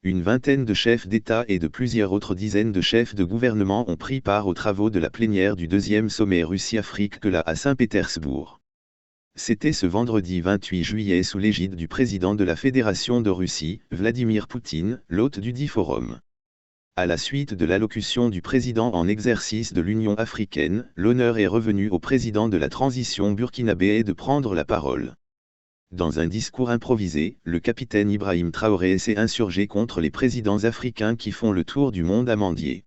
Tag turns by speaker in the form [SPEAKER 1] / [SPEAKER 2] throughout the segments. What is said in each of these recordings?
[SPEAKER 1] Une vingtaine de chefs d'État et de plusieurs autres dizaines de chefs de gouvernement ont pris part aux travaux de la plénière du deuxième sommet Russie-Afrique à Saint-Pétersbourg. C'était ce vendredi 28 juillet sous l'égide du président de la Fédération de Russie, Vladimir Poutine, l'hôte du dit forum. À la suite de l'allocution du président en exercice de l'Union africaine, l'honneur est revenu au président de la transition burkinabé de prendre la parole. Dans un discours improvisé, le capitaine Ibrahim Traoré s'est insurgé contre les présidents africains qui font le tour du monde à mendier.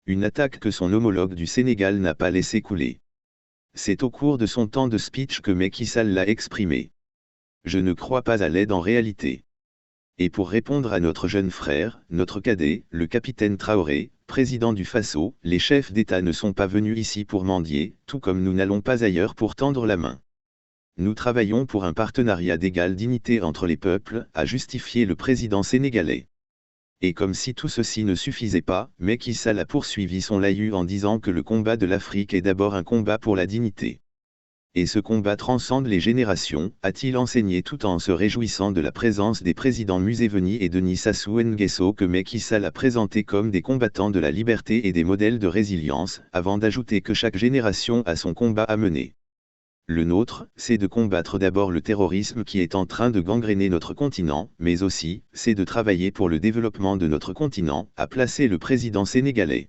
[SPEAKER 1] Une attaque que son homologue du Sénégal n'a pas laissé couler. C'est au cours de son temps de speech que Macky Sall l'a exprimé. Je ne crois pas à l'aide en réalité. Et pour répondre à notre jeune frère, notre cadet, le capitaine Traoré, président du Faso, les chefs d'État ne sont pas venus ici pour mendier, tout comme nous n'allons pas ailleurs pour tendre la main. Nous travaillons pour un partenariat d'égale dignité entre les peuples, a justifié le président sénégalais. Et comme si tout ceci ne suffisait pas, Macky Sall a poursuivi son laïus en disant que le combat de l'Afrique est d'abord un combat pour la dignité. Et ce combat transcende les générations, a-t-il enseigné tout en se réjouissant de la présence des présidents Museveni et Denis Sassou Nguesso que Macky Sall a présentés comme des combattants de la liberté et des modèles de résilience, avant d'ajouter que chaque génération a son combat à mener. Le nôtre, c'est de combattre d'abord le terrorisme qui est en train de gangréner notre continent, mais aussi, c'est de travailler pour le développement de notre continent, a placé le président sénégalais.